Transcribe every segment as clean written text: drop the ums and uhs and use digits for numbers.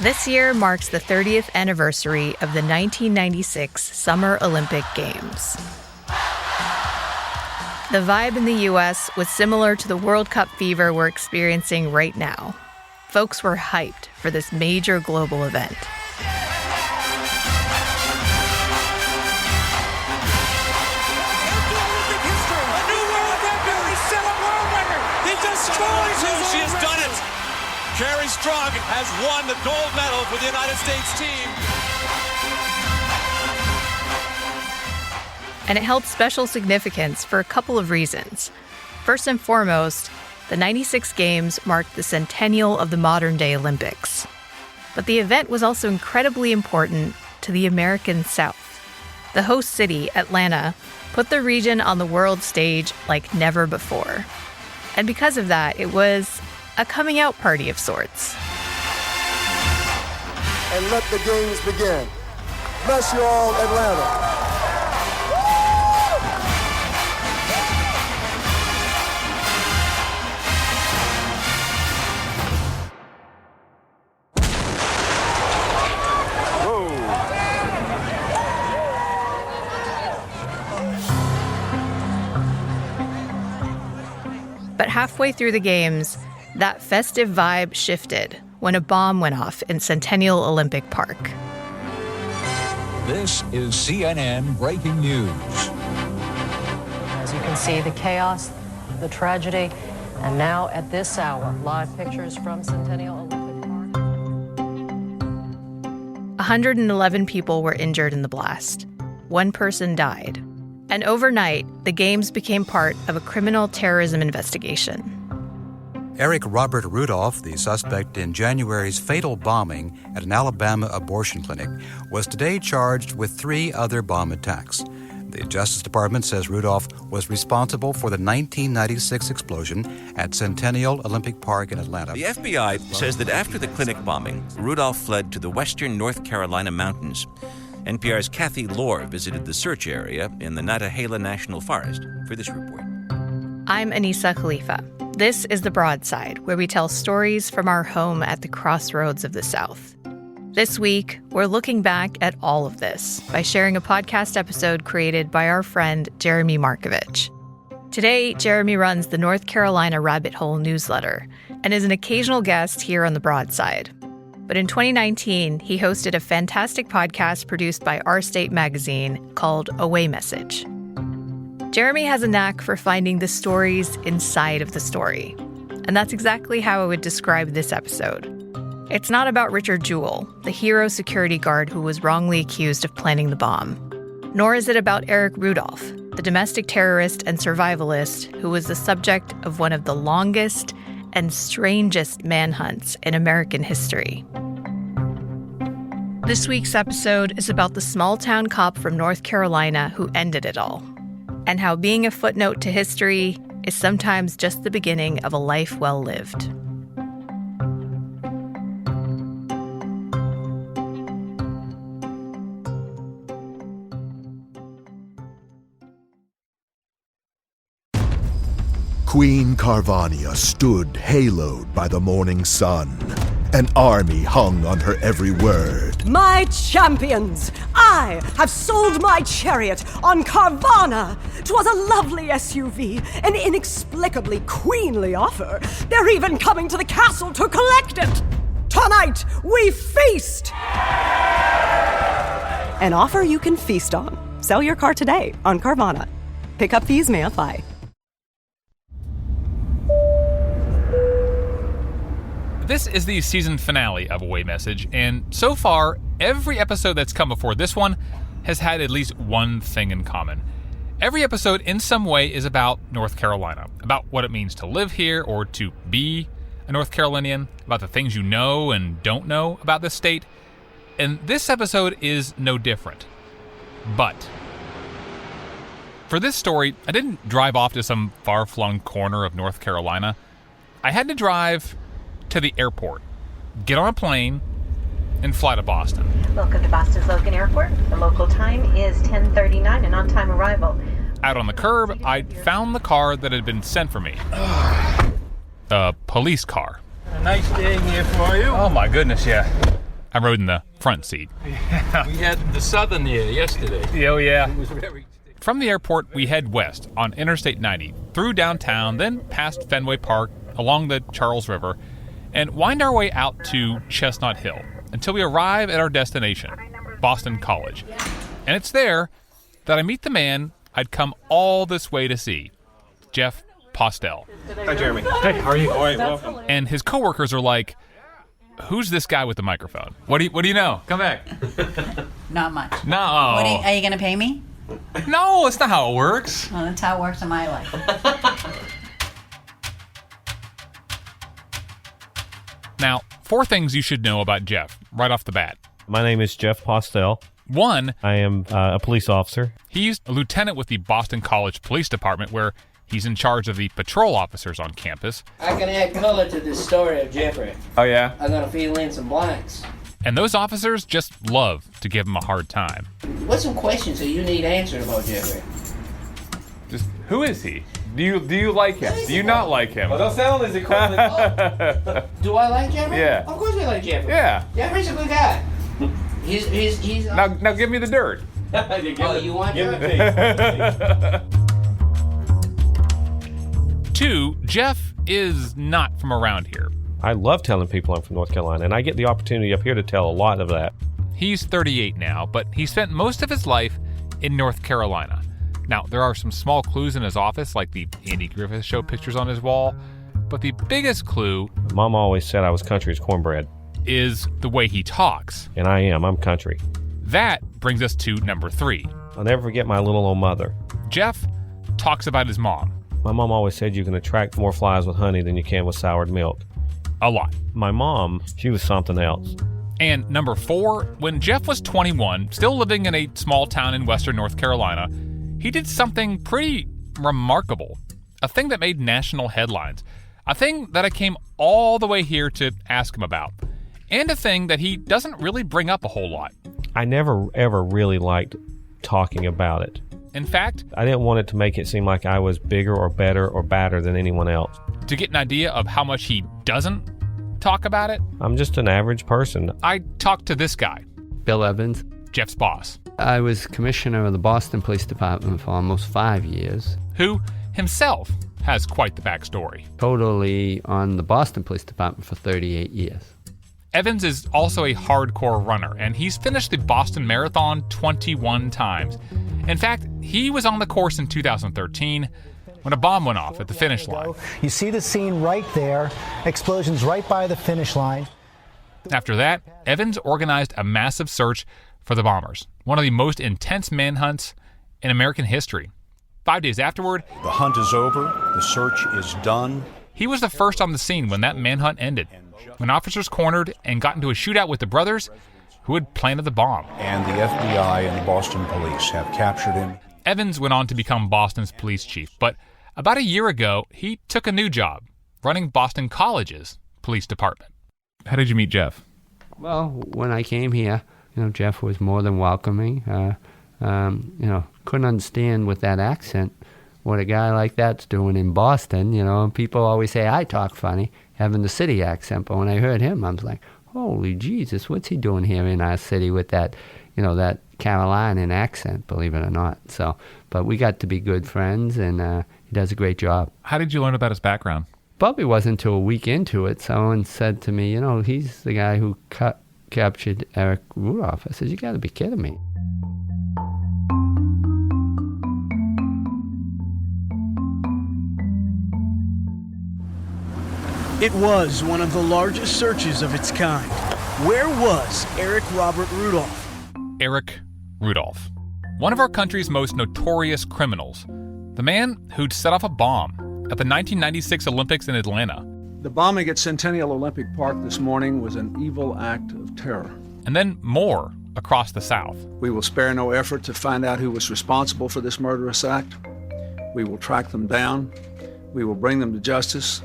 This year marks the 30th anniversary of the 1996 Summer Olympic Games. The vibe in the U.S. was similar to the World Cup fever we're experiencing right now. Folks were hyped for this major global event. She has done it. Carrie Strug has won the gold medal for the United States team. And it held special significance for a couple of reasons. First and foremost, the 96 Games marked the centennial of the modern-day Olympics. But the event was also incredibly important to the American South. The host city, Atlanta, put the region on the world stage like never before. And because of that, it was a coming out party of sorts. And let the games begin. Bless you all, Atlanta. But halfway through the games, that festive vibe shifted when a bomb went off in Centennial Olympic Park. This is CNN breaking news. As you can see, the chaos, the tragedy, and now at this hour, live pictures from Centennial Olympic Park. 111 people were injured in the blast. One person died. And overnight, the games became part of a criminal terrorism investigation. Eric Robert Rudolph, the suspect in January's fatal bombing at an Alabama abortion clinic, was today charged with 3 other bomb attacks. The Justice Department says Rudolph was responsible for the 1996 explosion at Centennial Olympic Park in Atlanta. The FBI says that after the clinic bombing, Rudolph fled to the western North Carolina mountains. NPR's Kathy Lohr visited the search area in the Nantahala National Forest for this report. I'm Anissa Khalifa. This is The Broadside, where we tell stories from our home at the crossroads of the South. This week, we're looking back at all of this by sharing a podcast episode created by our friend Jeremy Markovich. Today, Jeremy runs the North Carolina Rabbit Hole newsletter and is an occasional guest here on The Broadside. But in 2019, he hosted a fantastic podcast produced by Our State magazine called Away Message. Jeremy has a knack for finding the stories inside of the story. And that's exactly how I would describe this episode. It's not about Richard Jewell, the hero security guard who was wrongly accused of planting the bomb. Nor is it about Eric Rudolph, the domestic terrorist and survivalist who was the subject of one of the longest and strangest manhunts in American history. This week's episode is about the small-town cop from North Carolina who ended it all, and how being a footnote to history is sometimes just the beginning of a life well lived. Queen Carvania stood haloed by the morning sun. An army hung on her every word. My champions, I have sold my chariot on Carvana. 'Twas a lovely SUV, an inexplicably queenly offer. They're even coming to the castle to collect it. Tonight, we feast! An offer you can feast on. Sell your car today on Carvana. Pickup fees may apply. This is the season finale of Away Message, and so far, every episode that's come before this one has had at least one thing in common. Every episode, in some way, is about North Carolina, about what it means to live here or to be a North Carolinian, about the things you know and don't know about this state. And this episode is no different. But for this story, I didn't drive off to some far-flung corner of North Carolina. I had to drive to the airport, get on a plane, and fly to Boston. Welcome to Boston's Logan Airport. The local time is 10:39, an on-time arrival. Out on the curb, I found the car that had been sent for me. A police car. A nice day here for you. Oh my goodness, yeah. I rode in the front seat. Yeah. We had the Southern here yesterday. Oh, yeah. It was very... From the airport, we head west on Interstate 90, through downtown, then past Fenway Park, along the Charles River, and wind our way out to Chestnut Hill until we arrive at our destination, Boston College. And it's there that I meet the man I'd come all this way to see, Jeff Postel. Hi, Jeremy. Hey, how are you? All right, welcome. And his coworkers are like, who's this guy with the microphone? What do you know? Come back. Not much. No. Are you going to pay me? No, that's not how it works. Well, that's how it works in my life. Now, 4 things you should know about Jeff right off the bat. My name is Jeff Postel. 1, I am a police officer. He's a lieutenant with the Boston College Police Department, where he's in charge of the patrol officers on campus. I can add color to this story of Jeffrey. Oh, yeah? I'm going to fill in some blanks. And those officers just love to give him a hard time. What's some questions that you need answered about Jeffrey? Just, who is he? Do you like him? Do you not like him? Well, don't sound as equivalent. Do I like Jeffrey? Yeah. Of course we like Jeffrey. Yeah. Jeffrey's a good guy. He's Now give me the dirt. You want dirt? 2, Jeff is not from around here. I love telling people I'm from North Carolina, and I get the opportunity up here to tell a lot of that. He's 38 now, but he spent most of his life in North Carolina. Now, there are some small clues in his office, like the Andy Griffith Show pictures on his wall, but the biggest clue... Mom always said I was country as cornbread. ...is the way he talks. And I am. I'm country. That brings us to number 3. I'll never forget my little old mother. Jeff talks about his mom. My mom always said you can attract more flies with honey than you can with soured milk. A lot. My mom, she was something else. And number 4, when Jeff was 21, still living in a small town in western North Carolina, he did something pretty remarkable. A thing that made national headlines. A thing that I came all the way here to ask him about. And a thing that he doesn't really bring up a whole lot. I never, ever really liked talking about it. In fact, I didn't want it to make it seem like I was bigger or better or badder than anyone else. To get an idea of how much he doesn't talk about it, I'm just an average person. I talked to this guy, Bill Evans, Jeff's boss. I was commissioner of the Boston Police Department for almost 5 years. Who himself has quite the backstory. Totally on the Boston Police Department for 38 years. Evans is also a hardcore runner, and he's finished the Boston Marathon 21 times. In fact, he was on the course in 2013 when a bomb went off at the finish line. You see the scene right there, explosions right by the finish line. After that, Evans organized a massive search for the bombers, one of the most intense manhunts in American history. 5 days afterward, the hunt is over, the search is done. He was the first on the scene when that manhunt ended, when officers cornered and got into a shootout with the brothers who had planted the bomb. And the FBI and the Boston police have captured him. Evans went on to become Boston's police chief, but about a year ago, he took a new job, running Boston College's police department. How did you meet Jeff? Well, when I came here, Jeff was more than welcoming. Couldn't understand with that accent what a guy like that's doing in Boston. People always say I talk funny, having the city accent, but when I heard him, I was like, holy Jesus, what's he doing here in our city with that, that Carolinian accent, believe it or not. So, but we got to be good friends, and he does a great job. How did you learn about his background? Probably wasn't until a week into it, someone said to me, he's the guy who captured Eric Rudolph. I said, you got to be kidding me. It was one of the largest searches of its kind. Where was Eric Robert Rudolph? Eric Rudolph, one of our country's most notorious criminals. The man who'd set off a bomb at the 1996 Olympics in Atlanta. The bombing at Centennial Olympic Park this morning was an evil act of terror. And then more across the South. We will spare no effort to find out who was responsible for this murderous act. We will track them down. We will bring them to justice.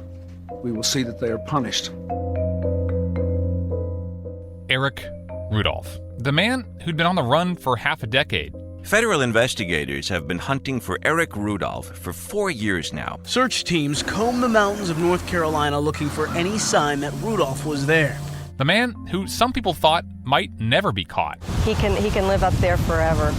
We will see that they are punished. Eric Rudolph, the man who'd been on the run for half a decade. Federal investigators have been hunting for Eric Rudolph for 4 years now. Search teams comb the mountains of North Carolina looking for any sign that Rudolph was there. The man who some people thought might never be caught. He can live up there forever.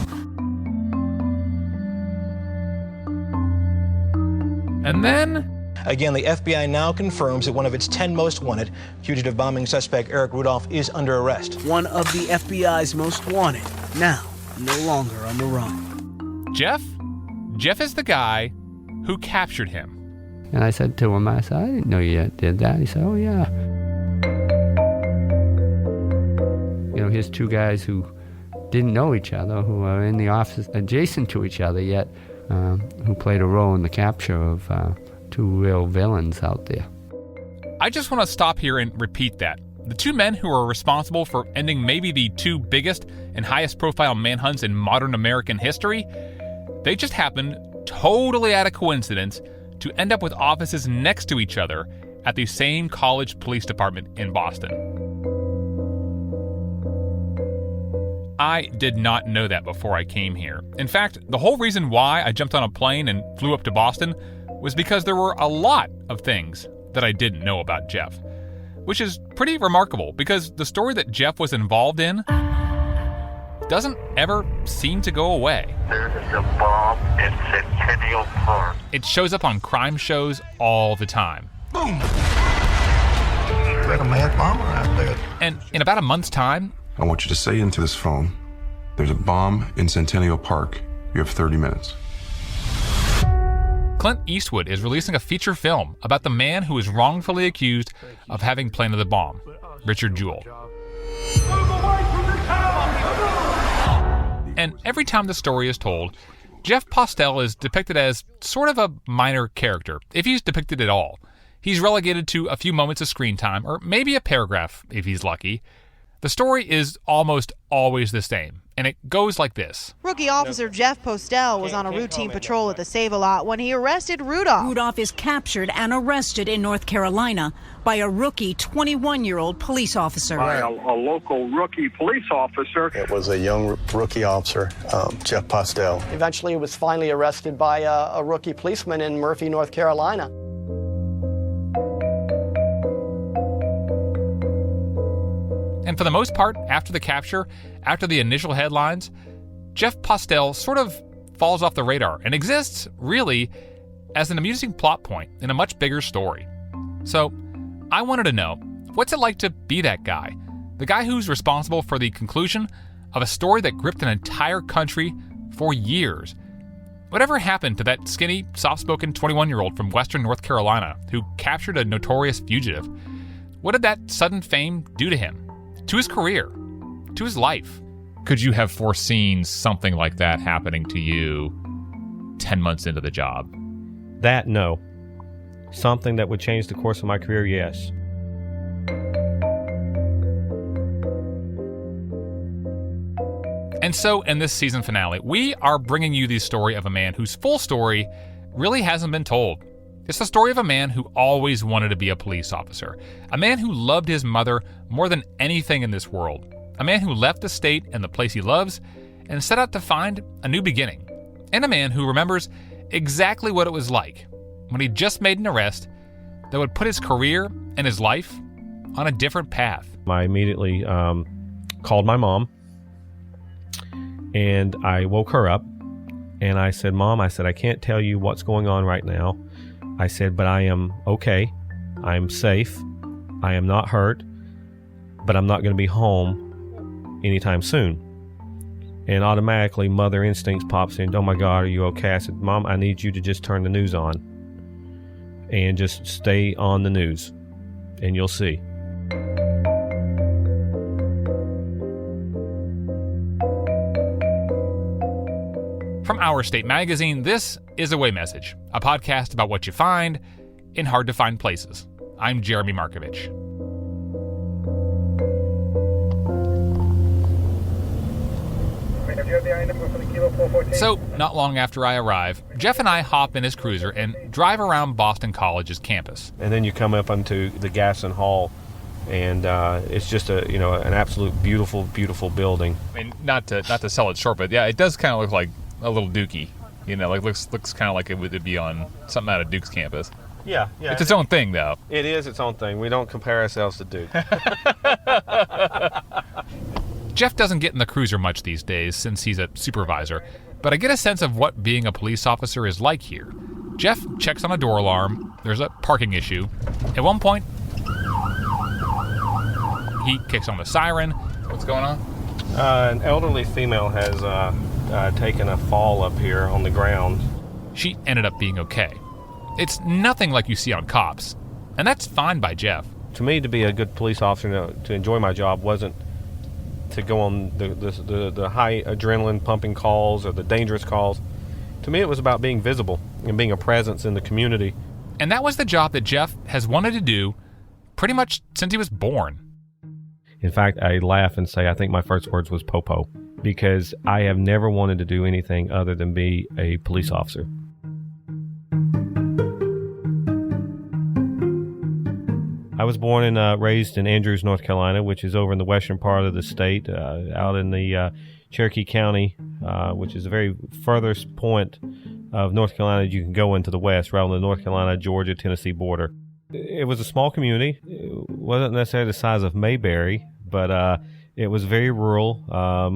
And then... Again, the FBI now confirms that one of its 10 most wanted, fugitive bombing suspect Eric Rudolph, is under arrest. One of the FBI's most wanted, now no longer on the run. Jeff is the guy who captured him. And I said to him, I didn't know you did that. He said, oh, yeah. You know, here's two guys who didn't know each other, who are in the office adjacent to each other, yet who played a role in the capture of two real villains out there. I just want to stop here and repeat that. The two men who are responsible for ending maybe the two biggest and highest profile manhunts in modern American history, they just happened, totally out of coincidence, to end up with offices next to each other at the same college police department in Boston. I did not know that before I came here. In fact, the whole reason why I jumped on a plane and flew up to Boston was because there were a lot of things that I didn't know about Jeff, which is pretty remarkable because the story that Jeff was involved in doesn't ever seem to go away. There's a bomb in Centennial Park. It shows up on crime shows all the time. Boom! There's like a mad bomber out there. And in about a month's time, I want you to say into this phone, there's a bomb in Centennial Park. You have 30 minutes. Clint Eastwood is releasing a feature film about the man who is wrongfully accused of having planted the bomb, Richard Jewell. And every time the story is told, Jeff Postel is depicted as sort of a minor character, if he's depicted at all. He's relegated to a few moments of screen time, or maybe a paragraph if he's lucky. The story is almost always the same, and it goes like this. Rookie officer Jeff Postel was on a routine patrol at the Save-A-Lot when he arrested Rudolph. Rudolph is captured and arrested in North Carolina by a rookie 21-year-old police officer. By a local rookie police officer. It was a young rookie officer, Jeff Postel. Eventually, he was finally arrested by a rookie policeman in Murphy, North Carolina. And for the most part, after the capture, after the initial headlines, Jeff Postel sort of falls off the radar and exists, really, as an amusing plot point in a much bigger story. So, I wanted to know, what's it like to be that guy? The guy who's responsible for the conclusion of a story that gripped an entire country for years. Whatever happened to that skinny, soft-spoken 21-year-old from Western North Carolina who captured a notorious fugitive? What did that sudden fame do to him? To his career, to his life? Could you have foreseen something like that happening to you 10 months into the job? That, no. Something that would change the course of my career, yes. And so, in this season finale, we are bringing you the story of a man whose full story really hasn't been told. It's the story of a man who always wanted to be a police officer, a man who loved his mother more than anything in this world, a man who left the state and the place he loves and set out to find a new beginning, and a man who remembers exactly what it was like when he just made an arrest that would put his career and his life on a different path. I immediately called my mom, and I woke her up, and I said, Mom, I can't tell you what's going on right now. I said, but I am okay. I am safe. I am not hurt, but I'm not going to be home anytime soon. And automatically, mother instincts pops in. Oh my God, are you okay? I said, Mom, I need you to just turn the news on and just stay on the news, and you'll see. From Our State Magazine, this is Away Message, a podcast about what you find in hard-to-find places. I'm Jeremy Markovich. So, not long after I arrive, Jeff and I hop in his cruiser and drive around Boston College's campus. And then you come up onto the Gaston Hall, and it's just an absolute beautiful, beautiful building. I mean, not to sell it short, but yeah, it does kind of look like a little Dookie, looks kind of like it would be on something out of Duke's campus. Yeah. It's its own thing, though. It is its own thing. We don't compare ourselves to Duke. Jeff doesn't get in the cruiser much these days since he's a supervisor, but I get a sense of what being a police officer is like here. Jeff checks on a door alarm. There's a parking issue. At one point, he kicks on the siren. What's going on? An elderly female has taken a fall up here on the ground. She ended up being okay. It's nothing like you see on cops, and that's fine by Jeff. To me, to be a good police officer, to enjoy my job, wasn't to go on the high adrenaline pumping calls or the dangerous calls. To me, it was about being visible and being a presence in the community. And that was the job that Jeff has wanted to do pretty much since he was born. In fact, I laugh and say I think my first words was popo, because I have never wanted to do anything other than be a police officer. I was born and raised in Andrews, North Carolina, which is over in the western part of the state, out in the Cherokee County, which is the very furthest point of North Carolina you can go into the west, right on the North Carolina, Georgia, Tennessee border. It was a small community. It wasn't necessarily the size of Mayberry, but it was very rural.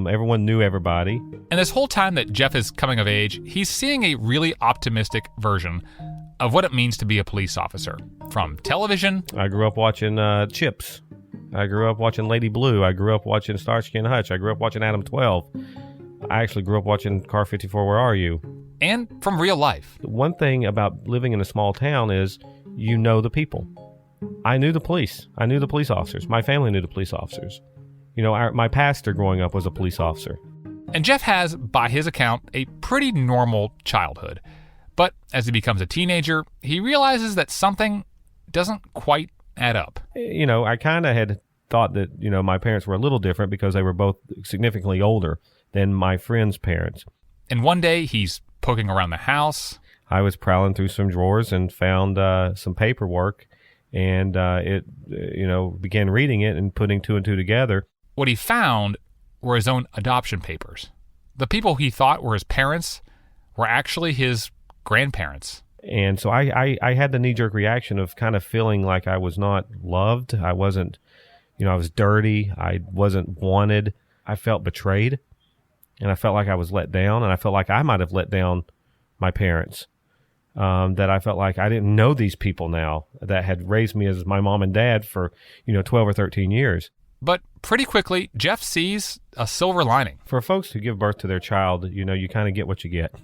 Everyone knew everybody. And this whole time that Jeff is coming of age, he's seeing a really optimistic version of what it means to be a police officer. From television. I grew up watching Chips. I grew up watching Lady Blue. I grew up watching Starsky and Hutch. I grew up watching Adam 12. I actually grew up watching Car 54, Where Are You? And from real life. One thing about living in a small town is you know the people. I knew the police. I knew the police officers. My family knew the police officers. You know, my pastor growing up was a police officer. And Jeff has, by his account, a pretty normal childhood. But as he becomes a teenager, he realizes that something doesn't quite add up. You know, I kind of had thought that, you know, my parents were a little different because they were both significantly older than my friends' parents. And one day he's poking around the house. I was prowling through some drawers and found some paperwork, and began reading it and putting two and two together. What he found were his own adoption papers. The people he thought were his parents were actually his grandparents. And so I had the knee-jerk reaction of kind of feeling like I was not loved. I wasn't, I was dirty. I wasn't wanted. I felt betrayed, and I felt like I was let down, and I felt like I might have let down my parents. That I felt like I didn't know these people now that had raised me as my mom and dad for, 12 or 13 years. But pretty quickly, Jeff sees a silver lining. For folks who give birth to their child, you kind of get what you get.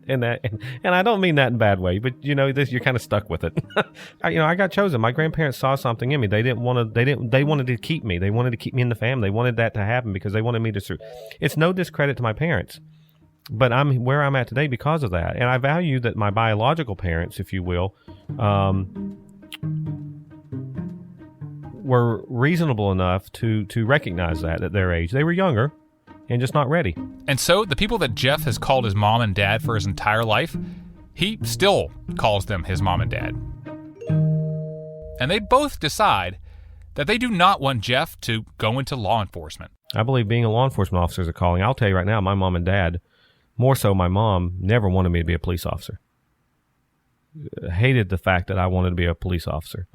And I don't mean that in a bad way, but you're kind of stuck with it. I got chosen. My grandparents saw something in me. They wanted to keep me. They wanted to keep me in the family. They wanted that to happen because they wanted me to serve. It's no discredit to my parents, but I'm where I'm at today because of that. And I value that my biological parents, if you will, were reasonable enough to recognize that at their age. They were younger and just not ready. And so the people that Jeff has called his mom and dad for his entire life, he still calls them his mom and dad. And they both decide that they do not want Jeff to go into law enforcement. I believe being a law enforcement officer is a calling. I'll tell you right now, my mom and dad, more so my mom, never wanted me to be a police officer. Hated the fact that I wanted to be a police officer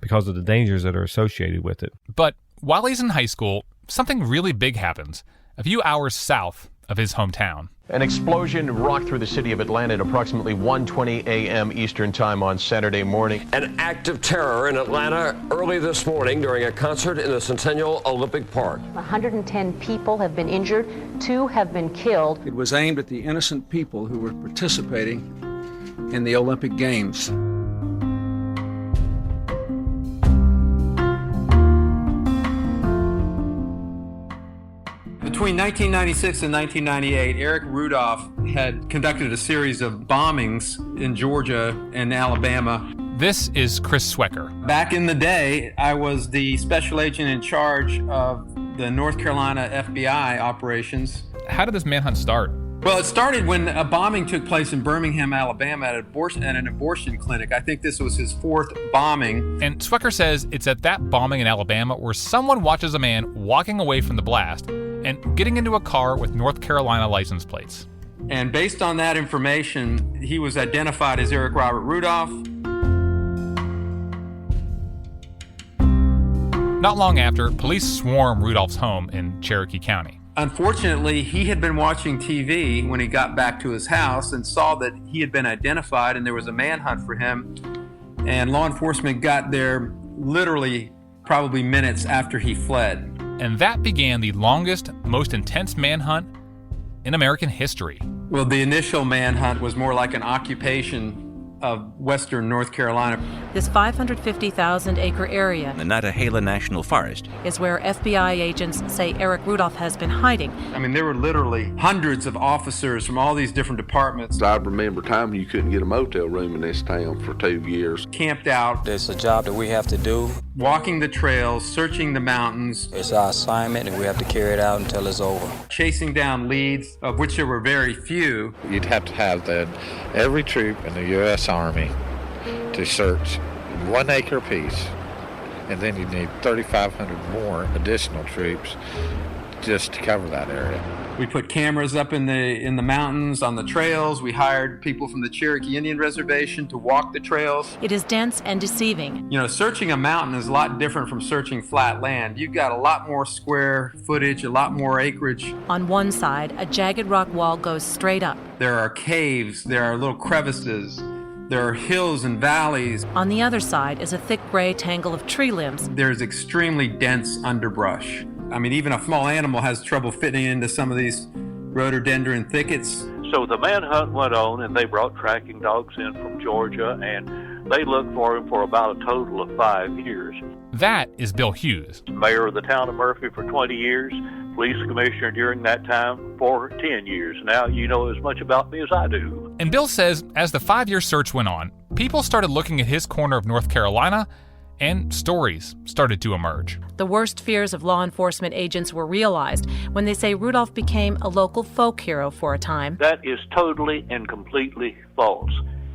because of the dangers that are associated with it. But while he's in high school, something really big happens a few hours south of his hometown. An explosion rocked through the city of Atlanta at approximately 1:20 a.m. Eastern time on Saturday morning. An act of terror in Atlanta early this morning during a concert in the Centennial Olympic Park. 110 people have been injured, 2 have been killed. It was aimed at the innocent people who were participating in the Olympic Games. Between 1996 and 1998, Eric Rudolph had conducted a series of bombings in Georgia and Alabama. This is Chris Swecker. Back in the day, I was the special agent in charge of the North Carolina FBI operations. How did this manhunt start? Well, it started when a bombing took place in Birmingham, Alabama at an abortion clinic. I think this was his 4th bombing. And Swecker says it's at that bombing in Alabama where someone watches a man walking away from the blast and getting into a car with North Carolina license plates. And based on that information, he was identified as Eric Robert Rudolph. Not long after, police swarm Rudolph's home in Cherokee County. Unfortunately, he had been watching TV when he got back to his house and saw that he had been identified and there was a manhunt for him. And law enforcement got there literally probably minutes after he fled. And that began the longest, most intense manhunt in American history. Well, the initial manhunt was more like an occupation of western North Carolina. This 550,000-acre area, The Nantahala National Forest, is where FBI agents say Eric Rudolph has been hiding. I mean, there were literally hundreds of officers from all these different departments. I remember a time you couldn't get a motel room in this town for 2 years. Camped out. It's a job that we have to do. Walking the trails, searching the mountains. It's our assignment, and we have to carry it out until it's over. Chasing down leads, of which there were very few. You'd have to have every troop in the U.S. Army to search 1 acre apiece, and then you need 3,500 more additional troops just to cover that area. We put cameras up in the mountains, on the trails. We hired people from the Cherokee Indian Reservation to walk the trails. It is dense and deceiving. You know, searching a mountain is a lot different from searching flat land. You've got a lot more square footage, a lot more acreage. On one side, a jagged rock wall goes straight up. There are caves, there are little crevices, there are hills and valleys. On the other side is a thick gray tangle of tree limbs. There's extremely dense underbrush. I mean, even a small animal has trouble fitting into some of these rhododendron thickets. So the manhunt went on, and they brought tracking dogs in from Georgia, and they looked for him for about a total of 5 years. That is Bill Hughes. Mayor of the town of Murphy for 20 years, police commissioner during that time for 10 years. Now you know as much about me as I do. And Bill says as the 5-year search went on, people started looking at his corner of North Carolina, and stories started to emerge. The worst fears of law enforcement agents were realized when they say Rudolph became a local folk hero for a time. That is totally and completely false.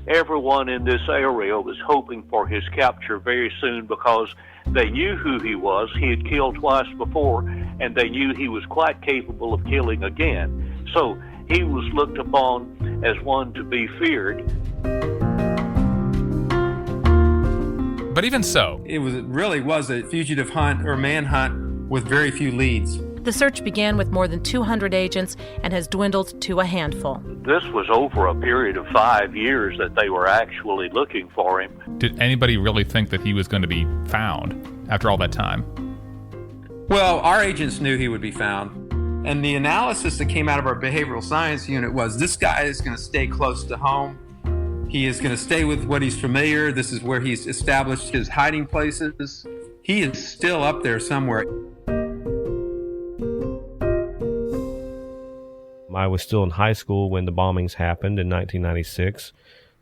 Everyone in this area was hoping for his capture very soon because they knew who he was. He had killed twice before, and they knew he was quite capable of killing again. So he was looked upon as one to be feared. But even so, it really was a fugitive hunt or manhunt with very few leads. The search began with more than 200 agents and has dwindled to a handful. This was over a period of 5 years that they were actually looking for him. Did anybody really think that he was going to be found after all that time? Well, our agents knew he would be found. And the analysis that came out of our behavioral science unit was this guy is going to stay close to home. He is going to stay with what he's familiar. This is where he's established his hiding places. He is still up there somewhere. I was still in high school when the bombings happened in 1996.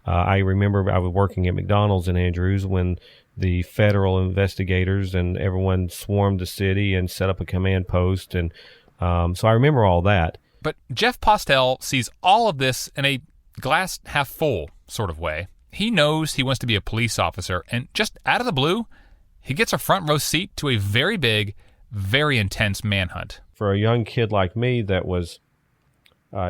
I remember I was working at McDonald's in Andrews when the federal investigators and everyone swarmed the city and set up a command post. And so I remember all that. But Jeff Postel sees all of this in a glass half full sort of way. He knows he wants to be a police officer, and just out of the blue, he gets a front row seat to a very big, very intense manhunt. For a young kid like me that was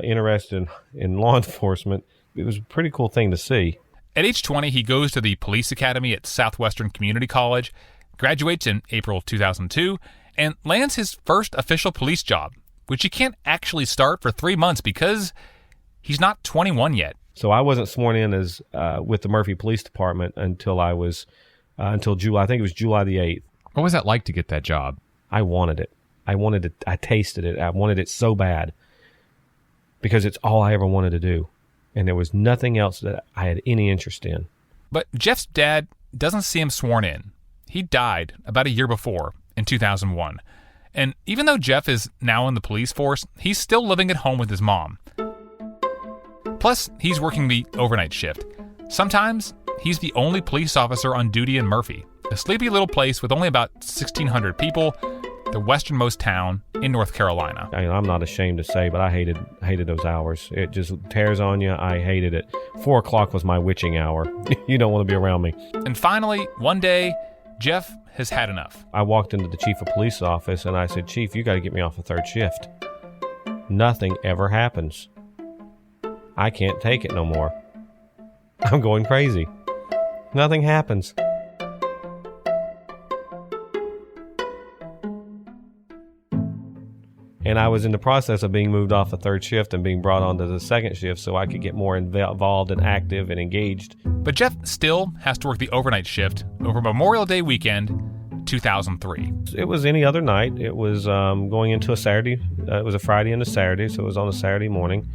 interested in law enforcement, it was a pretty cool thing to see. At age 20, he goes to the police academy at Southwestern Community College, graduates in April 2002, and lands his first official police job, which he can't actually start for 3 months because he's not 21 yet. So I wasn't sworn in as with the Murphy Police Department until I was until July. I think it was July the 8th. What was that like to get that job? I wanted it. I tasted it. I wanted it so bad because it's all I ever wanted to do, and there was nothing else that I had any interest in. But Jeff's dad doesn't see him sworn in. He died about a year before, in 2001. And even though Jeff is now in the police force, he's still living at home with his mom. Plus, he's working the overnight shift. Sometimes, he's the only police officer on duty in Murphy, a sleepy little place with only about 1,600 people, the westernmost town in North Carolina. I'm not ashamed to say, but I hated those hours. It just tears on you. I hated it. 4 o'clock was my witching hour. You don't want to be around me. And finally, one day, Jeff has had enough. I walked into the chief of police office and I said, "Chief, you got to get me off the third shift. Nothing ever happens. I can't take it no more. I'm going crazy. Nothing happens." And I was in the process of being moved off the third shift and being brought onto the second shift so I could get more involved and active and engaged. But Jeff still has to work the overnight shift over Memorial Day weekend, 2003. It was any other night. It was going into a Saturday. It was a Friday and a Saturday, so it was on a Saturday morning.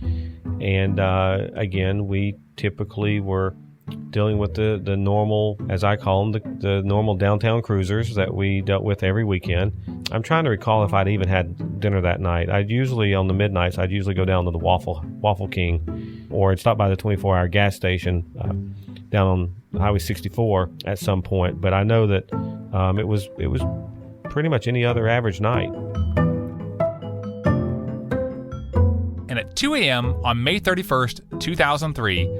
And again, we typically were dealing with the normal, as I call them, the normal downtown cruisers that we dealt with every weekend. I'm trying to recall if I'd even had dinner that night. I'd usually, on the midnights, I'd usually go down to the Waffle King, or I'd stop by the 24-hour gas station down on Highway 64 at some point. But I know that it was pretty much any other average night. And at 2 a.m. on May 31st, 2003,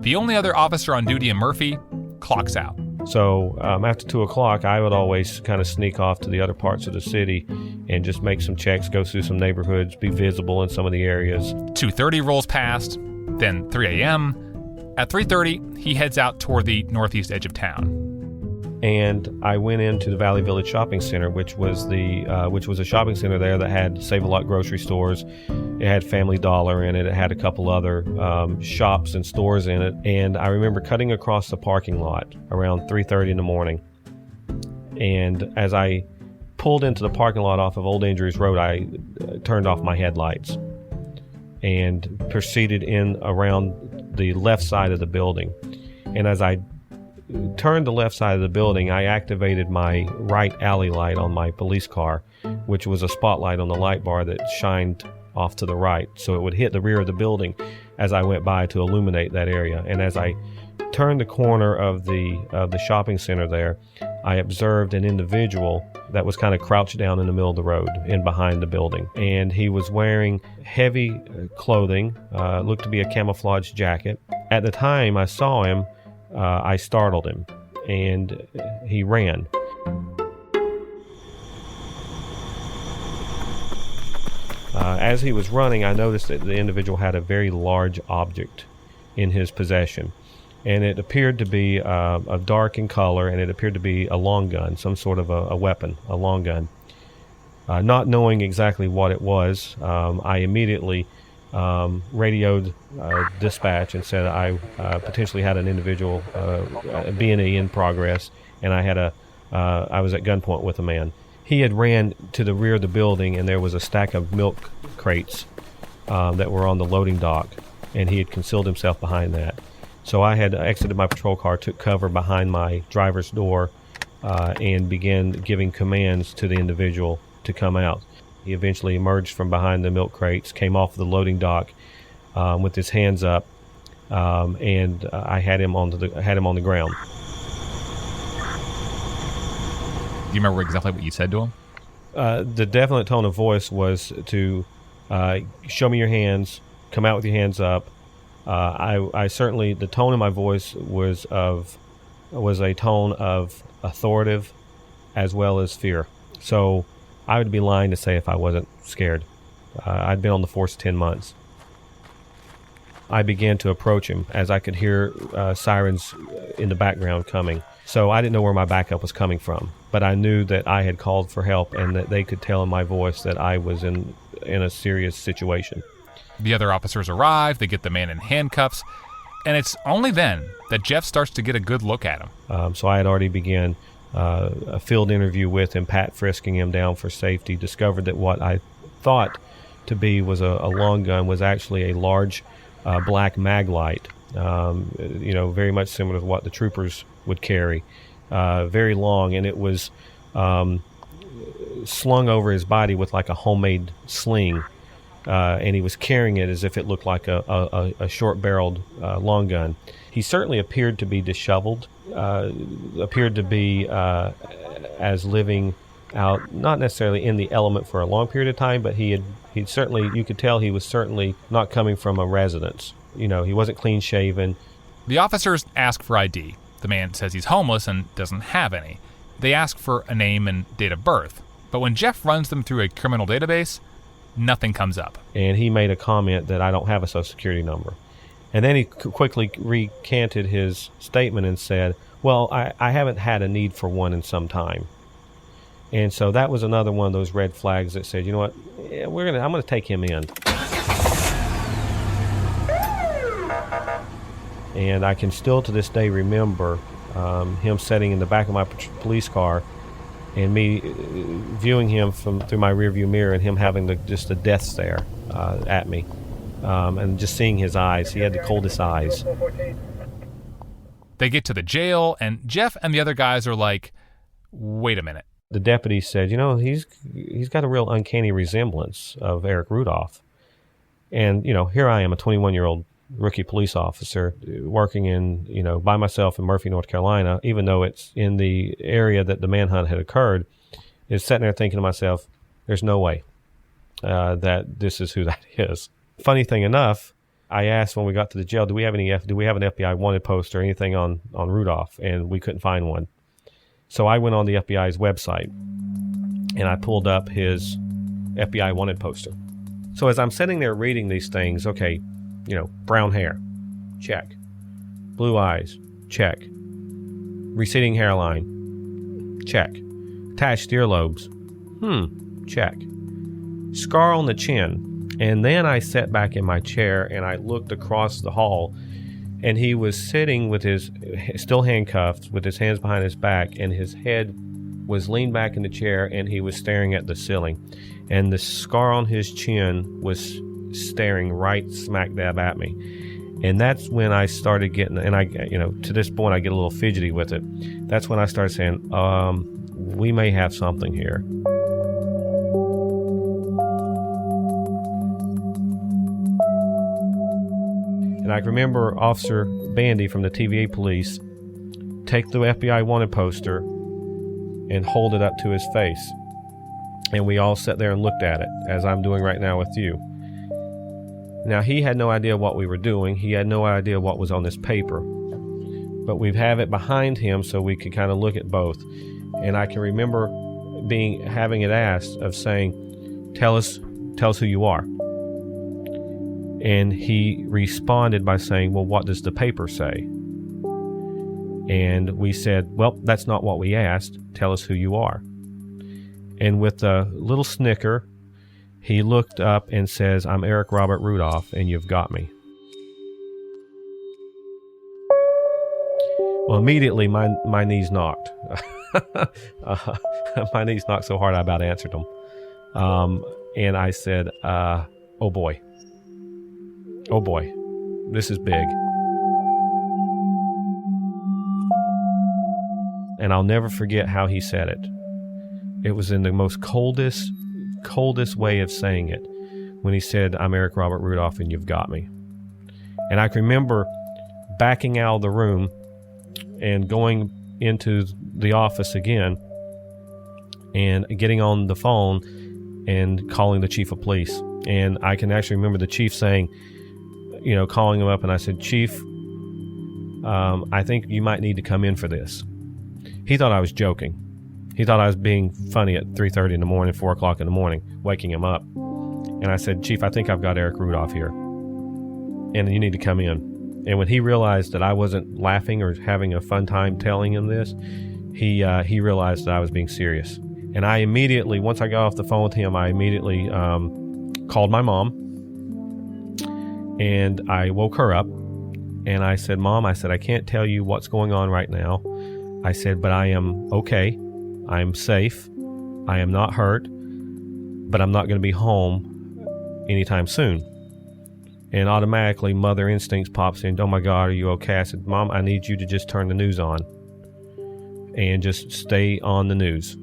the only other officer on duty in Murphy clocks out. So After 2 o'clock, I would always kind of sneak off to the other parts of the city and just make some checks, go through some neighborhoods, be visible in some of the areas. 2:30 rolls past, then 3 a.m. At 3:30, he heads out toward the northeast edge of town. And I went into the Valley Village Shopping Center, which was a shopping center there that had Save-A-Lot grocery stores. It had Family Dollar in it. It had a couple other shops and stores in it. And I remember cutting across the parking lot around 3:30 in the morning. And as I pulled into the parking lot off of Old Andrews Road, I turned off my headlights and proceeded in around the left side of the building. And as I turned the left side of the building, I activated my right alley light on my police car, which was a spotlight on the light bar that shined off to the right, so it would hit the rear of the building as I went by to illuminate that area. And as I turned the corner of the shopping center there, I observed an individual that was kind of crouched down in the middle of the road in behind the building. And he was wearing heavy clothing, looked to be a camouflage jacket. At the time I saw him, I startled him, and he ran. As he was running, I noticed that the individual had a very large object in his possession, and it appeared to be a dark in color, and it appeared to be a long gun, some sort of a weapon, a long gun. Not knowing exactly what it was, I immediately radioed dispatch and said I potentially had an individual B&E in progress, and I was at gunpoint with a man. He had ran to the rear of the building, and there was a stack of milk crates that were on the loading dock, and he had concealed himself behind that. So I had exited my patrol car, took cover behind my driver's door, and began giving commands to the individual to come out. He eventually emerged from behind the milk crates, came off the loading dock with his hands up, and I had him on the ground. Do you remember exactly what you said to him? The definite tone of voice was to show me your hands, come out with your hands up. I certainly, the tone of my voice was a tone of authoritative as well as fear. So I would be lying to say if I wasn't scared. I'd been on the force 10 months. I began to approach him as I could hear sirens in the background coming. So I didn't know where my backup was coming from, but I knew that I had called for help and that they could tell in my voice that I was in a serious situation. The other officers arrive, they get the man in handcuffs, and it's only then that Jeff starts to get a good look at him. So I had already began a field interview with him, pat frisking him down for safety, discovered that what I thought to be was a long gun was actually a large black mag light, very much similar to what the troopers would carry, very long, and it was slung over his body with like a homemade sling, and he was carrying it as if it looked like a short-barreled long gun. He certainly appeared to be disheveled, appeared to be as living out, not necessarily in the element for a long period of time, but he'd certainly, you could tell he was certainly not coming from a residence. He wasn't clean-shaven. The officers ask for ID. The man says he's homeless and doesn't have any. They ask for a name and date of birth. But when Jeff runs them through a criminal database, nothing comes up. And he made a comment that I don't have a Social Security number. And then he quickly recanted his statement and said, well, I haven't had a need for one in some time. And so that was another one of those red flags that said, you know what, I'm going to take him in. And I can still to this day remember him sitting in the back of my police car and me viewing him through my rearview mirror and him having just a death stare at me. And just seeing his eyes. He had the coldest eyes. They get to the jail, and Jeff and the other guys are like, wait a minute. The deputy said, you know, he's got a real uncanny resemblance of Eric Rudolph. And, you know, here I am, a 21-year-old rookie police officer working in, you know, by myself in Murphy, North Carolina, even though it's in the area that the manhunt had occurred, is sitting there thinking to myself, there's no way that this is who that is. Funny thing enough, I asked when we got to the jail, do we have an FBI wanted poster or anything on Rudolph? And we couldn't find one. So I went on the FBI's website and I pulled up his FBI wanted poster. So as I'm sitting there reading these things, okay, you know, brown hair, check. Blue eyes, check. Receding hairline, check. Attached earlobes, check. Scar on the chin. And then I sat back in my chair and I looked across the hall, and he was sitting with his, still handcuffed, with his hands behind his back, and his head was leaned back in the chair and he was staring at the ceiling. And the scar on his chin was staring right smack dab at me. And that's when I started getting, and I, you know, to this point I get a little fidgety with it. That's when I started saying, we may have something here. And I remember Officer Bandy from the TVA police take the FBI wanted poster and hold it up to his face. And we all sat there and looked at it, as I'm doing right now with you. Now, he had no idea what we were doing. He had no idea what was on this paper. But we have it behind him so we could kind of look at both. And I can remember having it asked of saying, tell us who you are. And he responded by saying, well, what does the paper say? And we said, well, that's not what we asked. Tell us who you are. And with a little snicker, he looked up and says, I'm Eric Robert Rudolph, and you've got me. Well, immediately my knees knocked. My knees knocked so hard I about answered them. And I said, oh boy, this is big. And I'll never forget how he said it. It was in the most coldest way of saying it when he said, I'm Eric Robert Rudolph and you've got me. And I can remember backing out of the room and going into the office again and getting on the phone and calling the chief of police. And I can actually remember the chief saying, you know, calling him up, and I said, Chief, I think you might need to come in for this. He thought I was joking. He thought I was being funny at 3:30 in the morning, 4 o'clock in the morning, waking him up. And I said, Chief, I think I've got Eric Rudolph here, and you need to come in. And when he realized that I wasn't laughing or having a fun time telling him this, he realized that I was being serious. And I immediately, once I got off the phone with him, I immediately called my mom, and I woke her up, and I said, Mom, I said, I can't tell you what's going on right now. I said, but I am okay. I'm safe. I am not hurt, but I'm not going to be home anytime soon. And automatically, mother instincts pops in. Oh my God, are you okay? I said, Mom, I need you to just turn the news on and just stay on the news,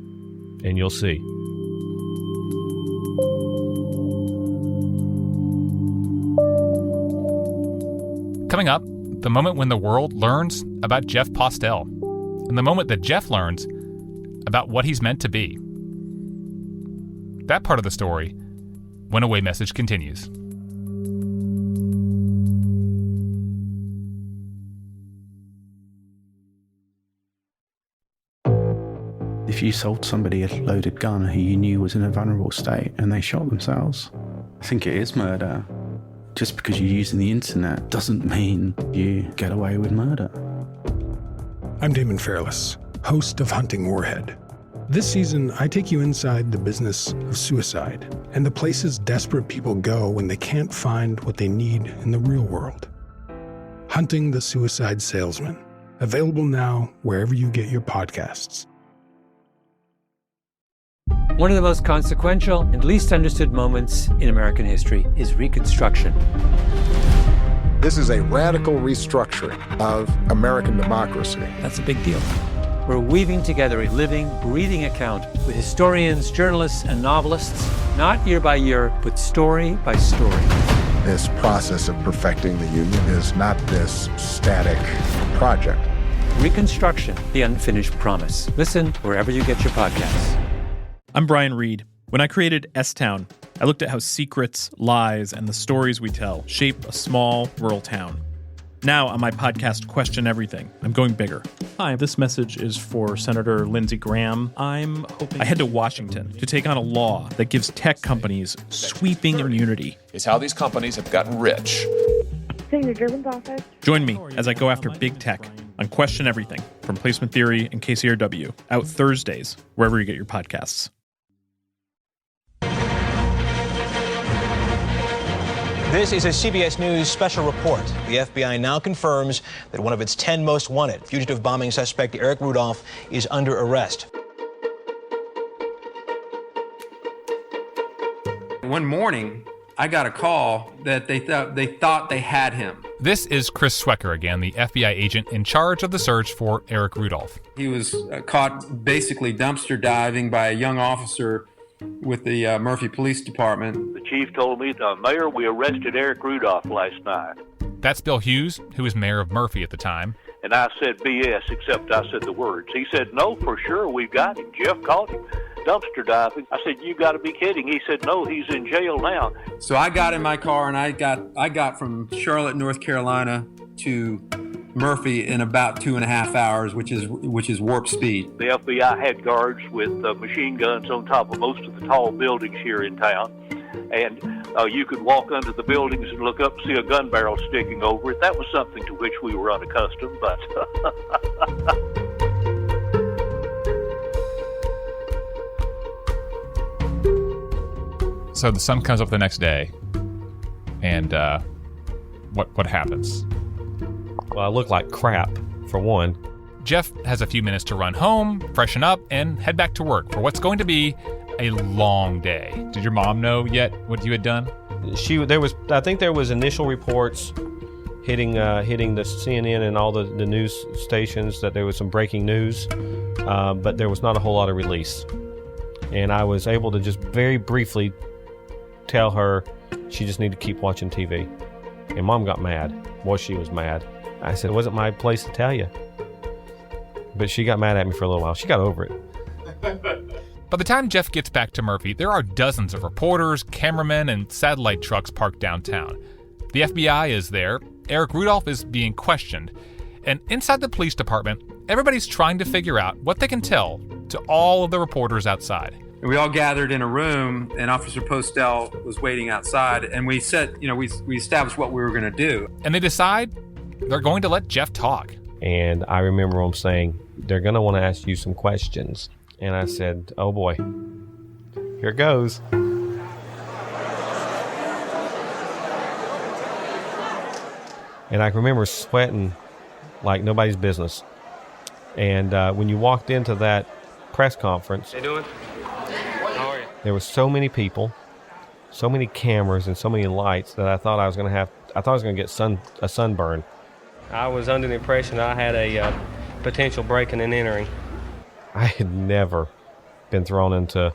and you'll see. Coming up, the moment when the world learns about Jeff Postel, and the moment that Jeff learns about what he's meant to be. That part of the story, when Away Message continues. If you sold somebody a loaded gun who you knew was in a vulnerable state and they shot themselves, I think it is murder. Just because you're using the internet doesn't mean you get away with murder. I'm Damon Fairless, host of Hunting Warhead. This season, I take you inside the business of suicide and the places desperate people go when they can't find what they need in the real world. Hunting the Suicide Salesman. Available now wherever you get your podcasts. One of the most consequential and least understood moments in American history is Reconstruction. This is a radical restructuring of American democracy. That's a big deal. We're weaving together a living, breathing account with historians, journalists, and novelists, not year by year, but story by story. This process of perfecting the Union is not this static project. Reconstruction, the unfinished promise. Listen wherever you get your podcasts. I'm Brian Reed. When I created S-Town, I looked at how secrets, lies, and the stories we tell shape a small, rural town. Now on my podcast, Question Everything, I'm going bigger. Hi, this message is for Senator Lindsey Graham. I head to Washington to take on a law that gives tech companies sweeping immunity. Is how these companies have gotten rich. Senator Durbin's office. Join me as I go after big tech on Question Everything from Placement Theory and KCRW, out Thursdays, wherever you get your podcasts. This is a CBS News special report. The FBI now confirms that one of its 10 most wanted fugitive bombing suspect, Eric Rudolph, is under arrest. One morning, I got a call that they thought they had him. This is Chris Swecker again, the FBI agent in charge of the search for Eric Rudolph. He was caught basically dumpster diving by a young officer with the Murphy Police Department. The chief told me, Mayor, we arrested Eric Rudolph last night. That's Bill Hughes, who was mayor of Murphy at the time. And I said BS, except I said the words. He said, no, for sure, we've got him. Jeff caught him dumpster diving. I said, you got to be kidding. He said, no, he's in jail now. So I got in my car and I got from Charlotte, North Carolina to Murphy in about 2.5 hours, which is warp speed. The FBI had guards with machine guns on top of most of the tall buildings here in town. And you could walk under the buildings and look up and see a gun barrel sticking over it. That was something to which we were unaccustomed, but... So the sun comes up the next day, and what happens? Well, I look like crap, for one. Jeff has a few minutes to run home, freshen up, and head back to work for what's going to be a long day. Did your mom know yet what you had done? I think there was initial reports hitting the CNN and all the news stations that there was some breaking news, but there was not a whole lot of release. And I was able to just very briefly tell her she just needed to keep watching TV. And Mom got mad. Boy, she was mad. I said, it wasn't my place to tell you. But she got mad at me for a little while. She got over it. By the time Jeff gets back to Murphy, there are dozens of reporters, cameramen, and satellite trucks parked downtown. The FBI is there. Eric Rudolph is being questioned. And inside the police department, everybody's trying to figure out what they can tell to all of the reporters outside. We all gathered in a room, and Officer Postel was waiting outside, and we said, we established what we were going to do. And they decide they're going to let Jeff talk. And I remember them saying, they're going to want to ask you some questions. And I said, oh boy, here goes. And I remember sweating like nobody's business. And when you walked into that press conference, How you doing? How are you? There were so many people, so many cameras, and so many lights that I thought I was going to get a sunburn. I was under the impression I had a potential breaking and entering. I had never been thrown into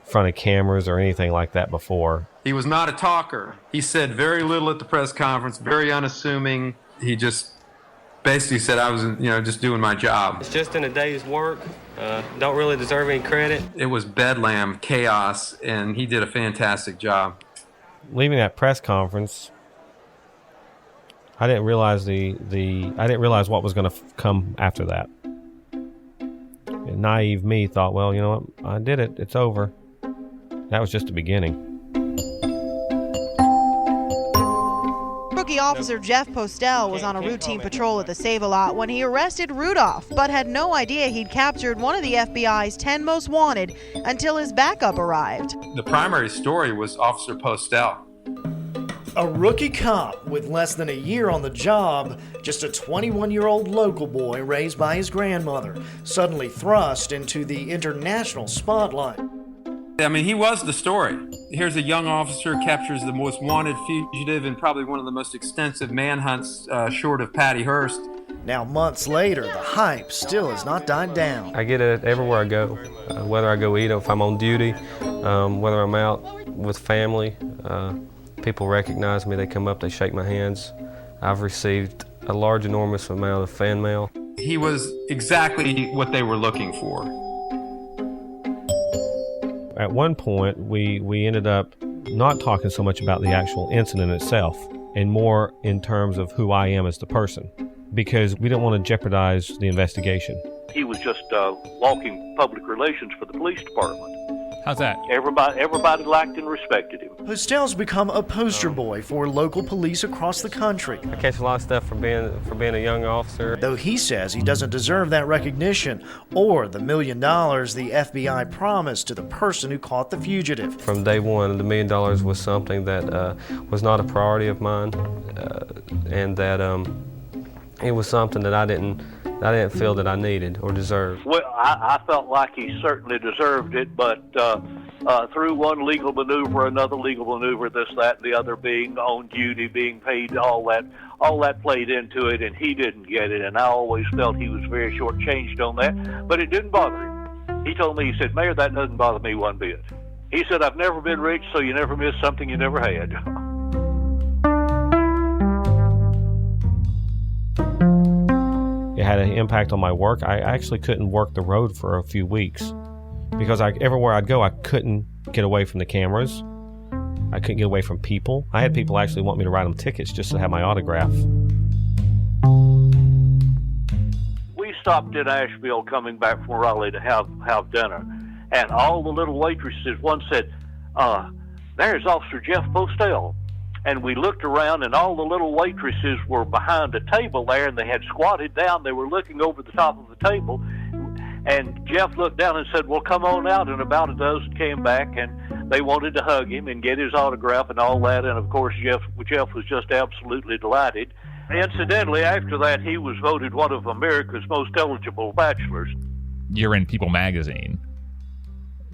front of cameras or anything like that before. He was not a talker. He said very little at the press conference, very unassuming. He just basically said I was, just doing my job. It's just in a day's work. Don't really deserve any credit. It was bedlam, chaos, and he did a fantastic job. Leaving that press conference, I didn't realize I didn't realize what was going to come after that. And naive me thought, well, you know what? I did it. It's over. That was just the beginning. Rookie officer Jeff Postel was on a routine patrol at the Save-A-Lot when he arrested Rudolph, but had no idea he'd captured one of the FBI's 10 most wanted until his backup arrived. The primary story was Officer Postel. A rookie cop with less than a year on the job, just a 21-year-old local boy raised by his grandmother, suddenly thrust into the international spotlight. I mean, he was the story. Here's a young officer captures the most wanted fugitive in probably one of the most extensive manhunts short of Patty Hearst. Now, months later, the hype still has not died down. I get it everywhere I go, whether I go eat or if I'm on duty, whether I'm out with family. People recognize me, they come up, they shake my hands. I've received a large, enormous amount of fan mail. He was exactly what they were looking for. At one point, we ended up not talking so much about the actual incident itself and more in terms of who I am as the person, because we didn't want to jeopardize the investigation. He was just walking public relations for the police department. How's that? Everybody liked and respected him. Postel's become a poster boy for local police across the country. I catch a lot of stuff for being a young officer. Though he says he doesn't deserve that recognition or the $1 million the FBI promised to the person who caught the fugitive. From day one, the $1 million was something that was not a priority of mine, and that it was something that I didn't feel that I needed or deserved. Well, I felt like he certainly deserved it, but through one legal maneuver, another legal maneuver, this, that, and the other, being on duty, being paid, all that played into it, and he didn't get it, and I always felt he was very shortchanged on that, but it didn't bother him. He told me, he said, "Mayor, that doesn't bother me one bit." He said, "I've never been rich, so you never miss something you never had." It had an impact on my work. I actually couldn't work the road for a few weeks because everywhere I'd go, I couldn't get away from the cameras. I couldn't get away from people. I had people actually want me to write them tickets just to have my autograph. We stopped in Asheville coming back from Raleigh to have dinner, and all the little waitresses, one said, "There's Officer Jeff Postel." And we looked around, and all the little waitresses were behind a table there, and they had squatted down. They were looking over the top of the table. And Jeff looked down and said, "Well, come on out." And about a dozen came back, and they wanted to hug him and get his autograph and all that. And, of course, Jeff was just absolutely delighted. Incidentally, after that, he was voted one of America's most eligible bachelors. You're in People magazine,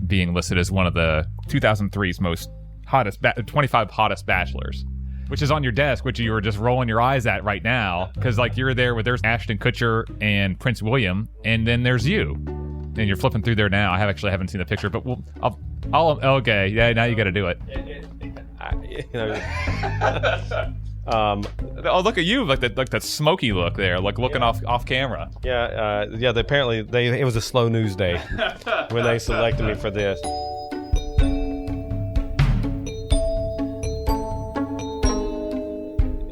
being listed as one of the 2003's most hottest 25 hottest bachelors, which is on your desk, which you were just rolling your eyes at right now, because like you're there with there's Ashton Kutcher and Prince William, and then there's you, and you're flipping through there now. I haven't seen the picture, but I'll okay, yeah, now you got to do it. Oh, look at you, like that smoky look there, like looking off camera. Yeah. Apparently it was a slow news day when they selected me for this.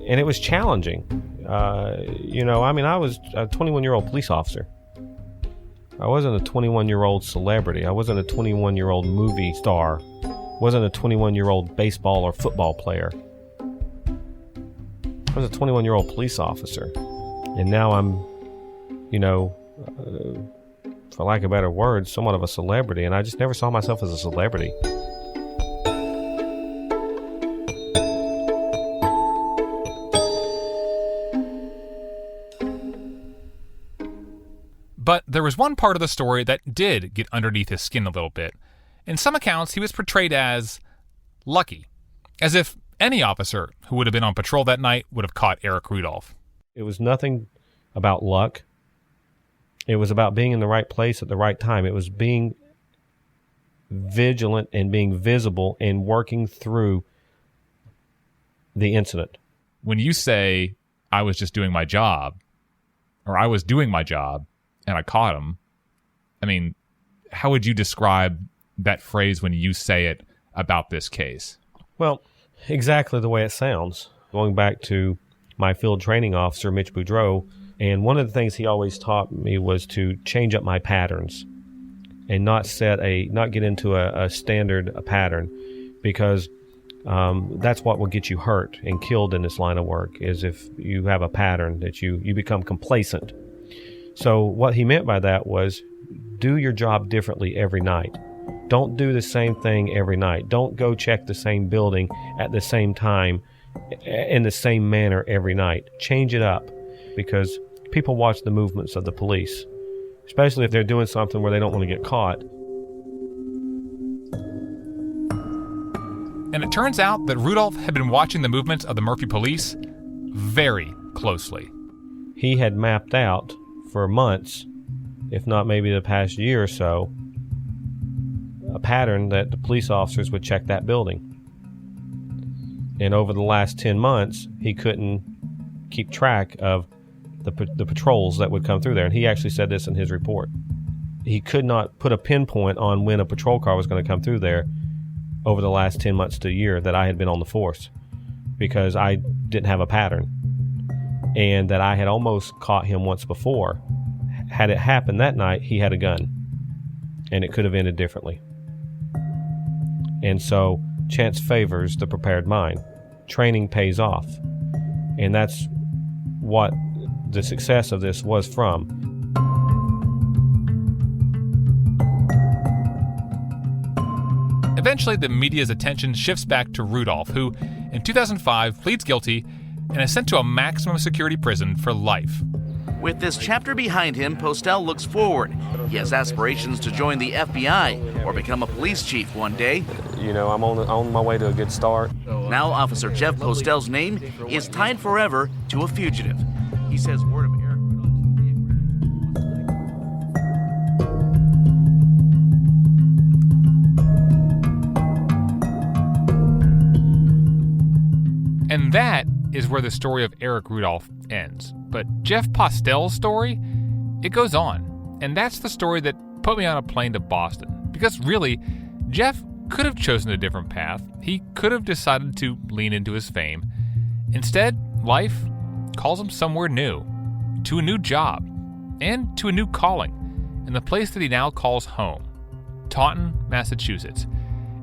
And it was challenging. I was a 21-year-old police officer. I wasn't a 21-year-old celebrity. I wasn't a 21-year-old movie star. I wasn't a 21-year-old baseball or football player. I was a 21-year-old police officer. And now I'm, for lack of better words, somewhat of a celebrity. And I just never saw myself as a celebrity. But there was one part of the story that did get underneath his skin a little bit. In some accounts, he was portrayed as lucky, as if any officer who would have been on patrol that night would have caught Eric Rudolph. It was nothing about luck. It was about being in the right place at the right time. It was being vigilant and being visible and working through the incident. When you say, "I was just doing my job," or "I was doing my job and I caught him," I mean, how would you describe that phrase when you say it about this case? Well, exactly the way it sounds. Going back to my field training officer, Mitch Boudreau, and one of the things he always taught me was to change up my patterns and not get into a standard pattern, because That's what will get you hurt and killed in this line of work, is if you have a pattern that you become complacent. So what he meant by that was, do your job differently every night. Don't do the same thing every night. Don't go check the same building at the same time in the same manner every night. Change it up, because people watch the movements of the police, especially if they're doing something where they don't want to get caught. And it turns out that Rudolph had been watching the movements of the Murphy police very closely. He had mapped out for months, if not maybe the past year or so, a pattern that the police officers would check that building. And over the last 10 months, he couldn't keep track of the patrols that would come through there. And he actually said this in his report. He could not put a pinpoint on when a patrol car was going to come through there over the last 10 months to a year that I had been on the force, because I didn't have a pattern. And that I had almost caught him once before. Had it happened that night, he had a gun. And it could have ended differently. And so, chance favors the prepared mind. Training pays off. And that's what the success of this was from. Eventually, the media's attention shifts back to Rudolph, who, in 2005, pleads guilty and is sent to a maximum security prison for life. With this chapter behind him, Postel looks forward. He has aspirations to join the FBI or become a police chief one day. You know, I'm on my way to a good start. Now, Officer Jeff Postel's name is tied forever to a fugitive. He says word of Eric And that is where the story of Eric Rudolph ends. But Jeff Postel's story, it goes on. And that's the story that put me on a plane to Boston. Because really, Jeff could have chosen a different path. He could have decided to lean into his fame. Instead, life calls him somewhere new, to a new job, and to a new calling, in the place that he now calls home, Taunton, Massachusetts.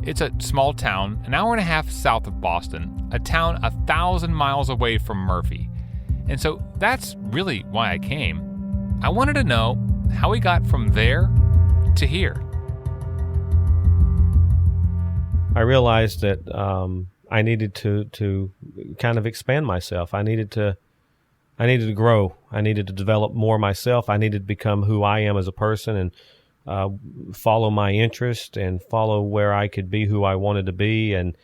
It's a small town, an hour and a half south of Boston, a town 1,000 miles away from Murphy. And so that's really why I came. I wanted to know how he got from there to here. I realized that I needed to kind of expand myself. I needed to grow. I needed to develop more myself. I needed to become who I am as a person and follow my interest and follow where I could be who I wanted to be and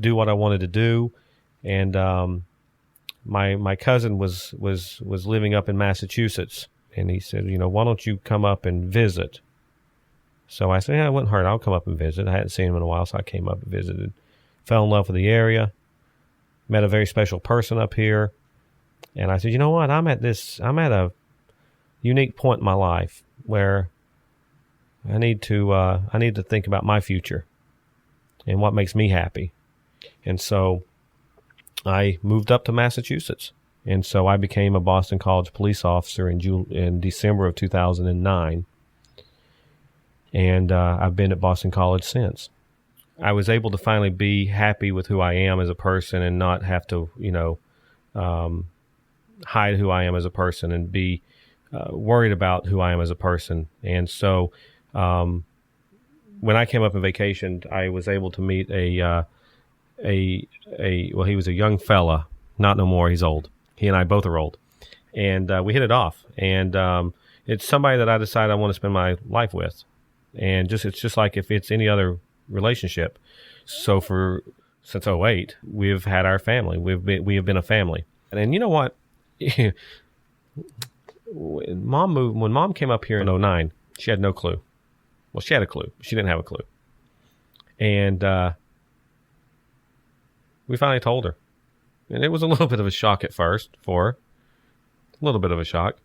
do what I wanted to do. And my cousin was living up in Massachusetts, and he said, why don't you come up and visit? So I said, yeah, it wouldn't hurt. I'll come up and visit. I hadn't seen him in a while, so I came up and visited. Fell in love with the area. Met a very special person up here. And I said, you know what? I'm at a unique point in my life where I need to think about my future and what makes me happy. And so I moved up to Massachusetts. And so I became a Boston College police officer in December of 2009. And I've been at Boston College since. I was able to finally be happy with who I am as a person and not have to, hide who I am as a person and be worried about who I am as a person. And so when I came up on vacation, I was able to meet he was a young fella, not no more, he's old. He and I both are old. And we hit it off. And it's somebody that I decided I want to spend my life with. And it's just like if it's any other relationship. So since 2008, we've had our family. We have been a family. And you know what? When Mom came up here in 2009, she had no clue. Well, she had a clue. She didn't have a clue. And we finally told her. And it was a little bit of a shock at first for her. A little bit of a shock.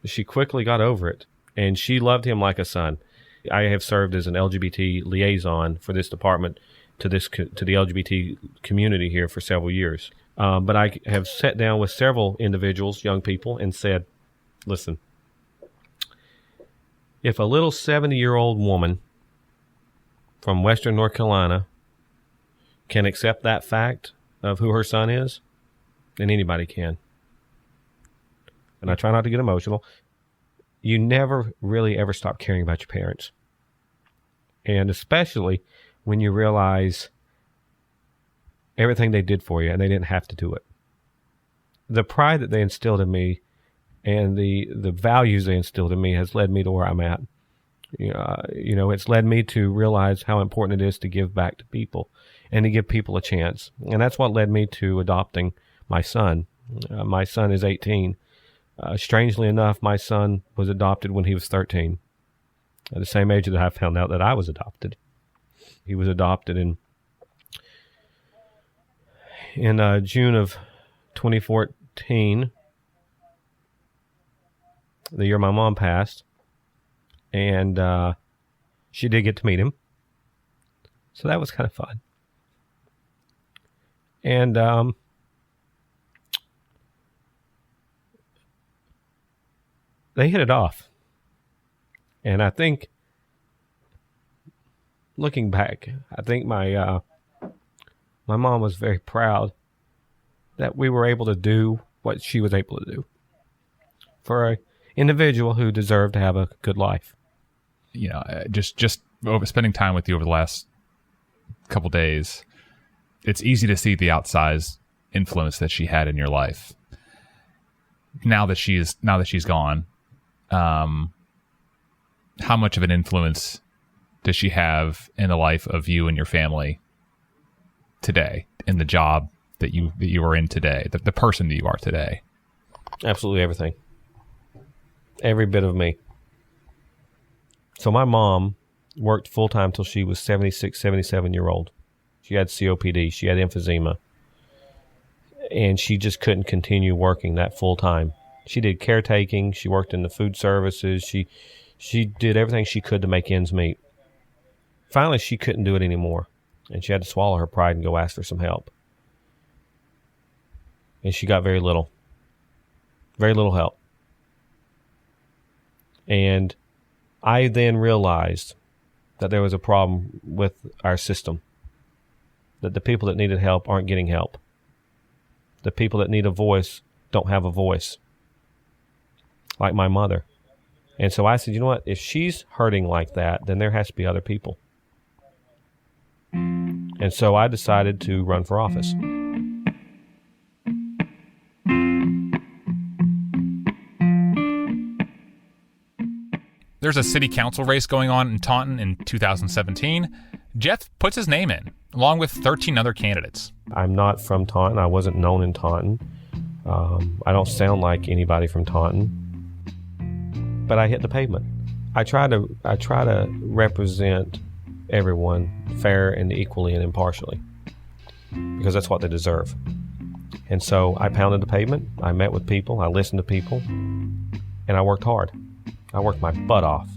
But she quickly got over it. And she loved him like a son. I have served as an LGBT liaison for this department to the LGBT community here for several years. But I have sat down with several individuals, young people, and said, listen, if a little 70-year-old woman from Western North Carolina can accept that fact of who her son is, then anybody can. And I try not to get emotional. You never really ever stop caring about your parents. And especially when you realize everything they did for you and they didn't have to do it. The pride that they instilled in me and the values they instilled in me has led me to where I'm at. It's led me to realize how important it is to give back to people and to give people a chance. And that's what led me to adopting my son. My son is 18. Strangely enough, my son was adopted when he was 13, at the same age that I found out that I was adopted. He was adopted in June of 2014, the year my mom passed, and she did get to meet him, so that was kind of fun. And they hit it off. And I think, looking back, I think my mom was very proud that we were able to do what she was able to do for an individual who deserved to have a good life. Just over spending time with you over the last couple days, it's easy to see the outsized influence that she had in your life. Now that she's gone, how much of an influence does she have in the life of you and your family today, in the job that you are in today, the person that you are today? Absolutely everything. Every bit of me. So my mom worked full-time till she was 76, 77-year-old. She had COPD. She had emphysema. And she just couldn't continue working that full-time. She did caretaking. She worked in the food services. She did everything she could to make ends meet. Finally, she couldn't do it anymore. And she had to swallow her pride and go ask for some help. And she got very little help. And I then realized that there was a problem with our system. That the people that needed help aren't getting help. The people that need a voice don't have a voice. Like my mother. And so I said, you know what? If she's hurting like that, then there has to be other people. And so I decided to run for office. There's a city council race going on in Taunton in 2017. Jeff puts his name in, along with 13 other candidates. I'm not from Taunton. I wasn't known in Taunton. I don't sound like anybody from Taunton. But I hit the pavement. I try to represent everyone fair and equally and impartially, because that's what they deserve. And so I pounded the pavement. I met with people. I listened to people. And I worked hard. I worked my butt off.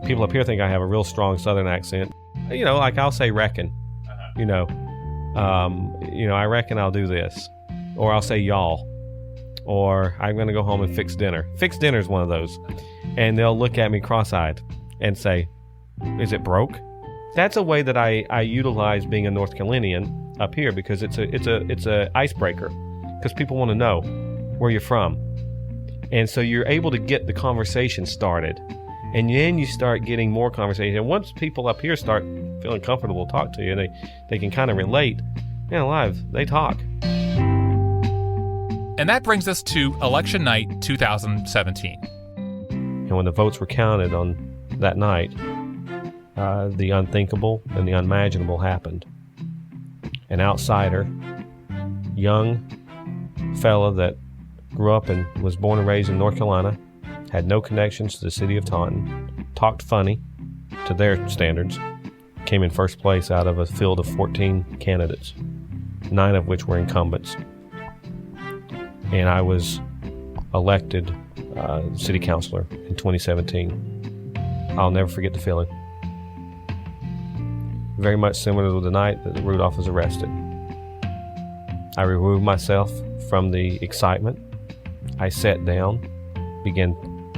People up here think I have a real strong Southern accent. Like I'll say reckon. I reckon I'll do this. Or I'll say y'all. Or I'm going to go home and fix dinner. Fix dinner is one of those. And they'll look at me cross-eyed and say, is it broke? That's a way that I utilize being a North Carolinian up here, because it's a icebreaker, because people want to know where you're from. And so you're able to get the conversation started. And then you start getting more conversation. And once people up here start feeling comfortable to talk to you, they can kind of relate. Live, they talk. And that brings us to election night 2017. And when the votes were counted on that night, the unthinkable and the unimaginable happened. An outsider, young fella that grew up and was born and raised in North Carolina, had no connections to the city of Taunton, talked funny to their standards, came in first place out of a field of 14 candidates, 9 of which were incumbents. And I was elected city councilor in 2017. I'll never forget the feeling. Very much similar to the night that Rudolph was arrested. I removed myself from the excitement. I sat down, began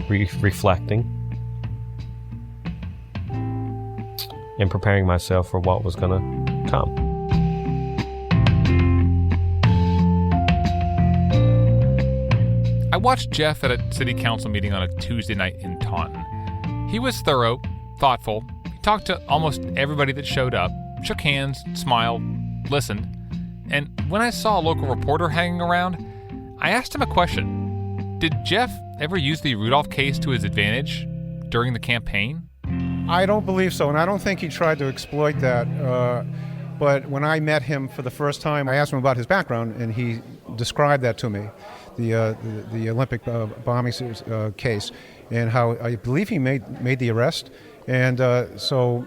reflecting, and preparing myself for what was going to come. I watched Jeff at a city council meeting on a Tuesday night in Taunton. He was thorough, thoughtful. He talked to almost everybody that showed up, shook hands, smiled, listened. And when I saw a local reporter hanging around, I asked him a question. Did Jeff ever use the Rudolph case to his advantage during the campaign? I don't believe so, and I don't think he tried to exploit that. But when I met him for the first time, I asked him about his background, and he described that to me, the Olympic bombing case, and how I believe he made the arrest. And so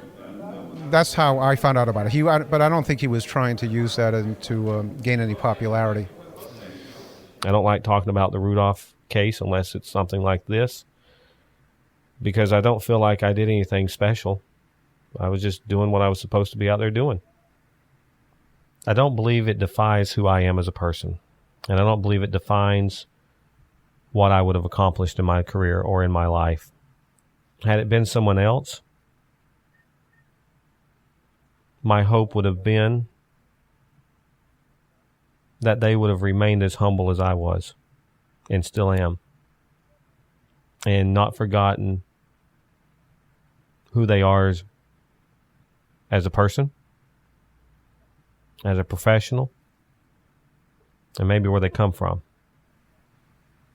that's how I found out about it. But I don't think he was trying to use that to gain any popularity. I don't like talking about the Rudolph case unless it's something like this, because I don't feel like I did anything special. I was just doing what I was supposed to be out there doing. I don't believe it defines who I am as a person, and I don't believe it defines what I would have accomplished in my career or in my life. Had it been someone else, my hope would have been that they would have remained as humble as I was and still am, and not forgotten who they are as a person, as a professional, and maybe where they come from.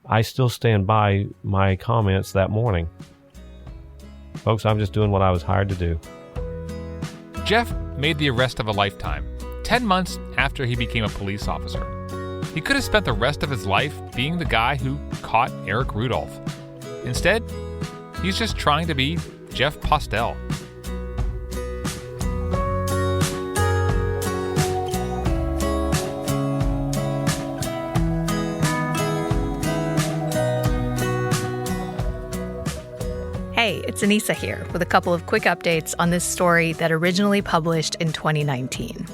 I still stand by my comments that morning. Folks, I'm just doing what I was hired to do. Jeff made the arrest of a lifetime, 10 months after he became a police officer. He could have spent the rest of his life being the guy who caught Eric Rudolph. Instead, he's just trying to be Jeff Postel. Hey, it's Anissa here with a couple of quick updates on this story that originally published in 2019.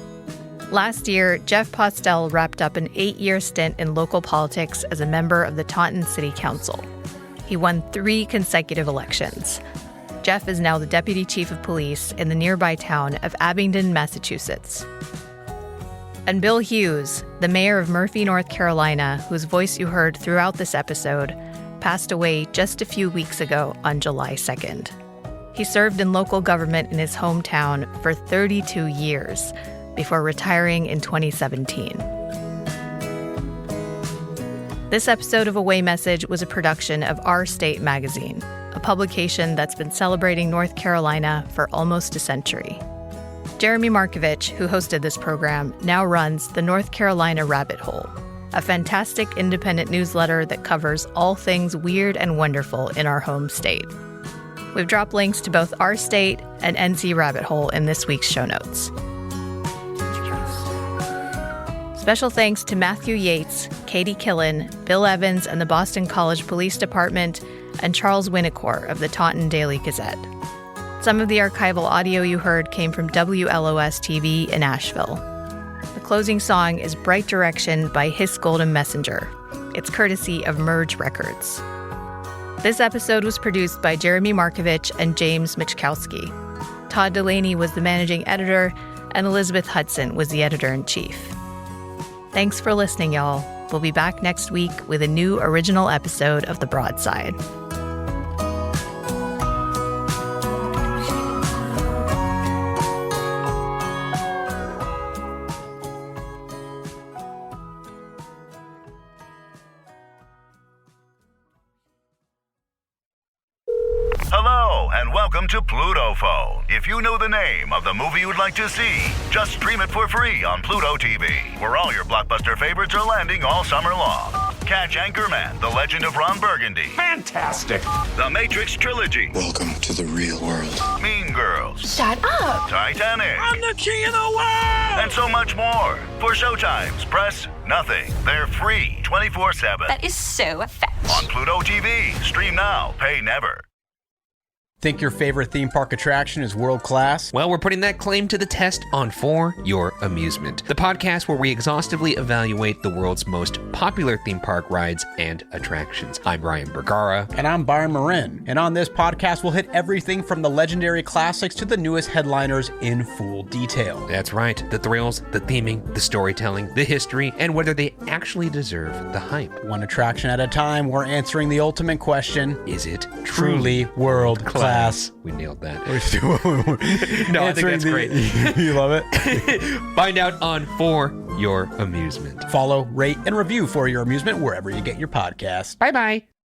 Last year, Jeff Postel wrapped up an 8-year stint in local politics as a member of the Taunton City Council. He won 3 consecutive elections. Jeff is now the deputy chief of police in the nearby town of Abingdon, Massachusetts. And Bill Hughes, the mayor of Murphy, North Carolina, whose voice you heard throughout this episode, passed away just a few weeks ago on July 2nd. He served in local government in his hometown for 32 years before retiring in 2017. This episode of Away Message was a production of Our State magazine, a publication that's been celebrating North Carolina for almost a century. Jeremy Markovich, who hosted this program, now runs the North Carolina Rabbit Hole, a fantastic independent newsletter that covers all things weird and wonderful in our home state. We've dropped links to both Our State and NC Rabbit Hole in this week's show notes. Special thanks to Matthew Yates, Katie Killen, Bill Evans and the Boston College Police Department, and Charles Winnicor of the Taunton Daily Gazette. Some of the archival audio you heard came from WLOS TV in Asheville. The closing song is Bright Direction by His Golden Messenger. It's courtesy of Merge Records. This episode was produced by Jeremy Markovich and James Michkowski. Todd Delaney was the managing editor, and Elizabeth Hudson was the editor-in-chief. Thanks for listening, y'all. We'll be back next week with a new original episode of The Broadside. Hello, and welcome to Pluto Phone. If you know the name of the movie you'd like to see, just stream it for free on Pluto TV, where all your blockbuster favorites are landing all summer long. Catch Anchorman, The Legend of Ron Burgundy. Fantastic. The Matrix Trilogy. Welcome to the real world. Mean Girls. Shut up. Titanic. I'm the king of the world. And so much more. For showtimes, press nothing. They're free 24/7. That is so fetch. On Pluto TV. Stream now, pay never. Think your favorite theme park attraction is world class? Well, we're putting that claim to the test on For Your Amusement, the podcast where we exhaustively evaluate the world's most popular theme park rides and attractions. I'm Ryan Bergara. And I'm Byron Marin. And on this podcast, we'll hit everything from the legendary classics to the newest headliners in full detail. That's right. The thrills, the theming, the storytelling, the history, and whether they actually deserve the hype. One attraction at a time, we're answering the ultimate question. Is it truly world class? We nailed that. No, I think that's great. You love it? Find out on For Your Amusement. Follow, rate, and review For Your Amusement wherever you get your podcast. Bye-bye.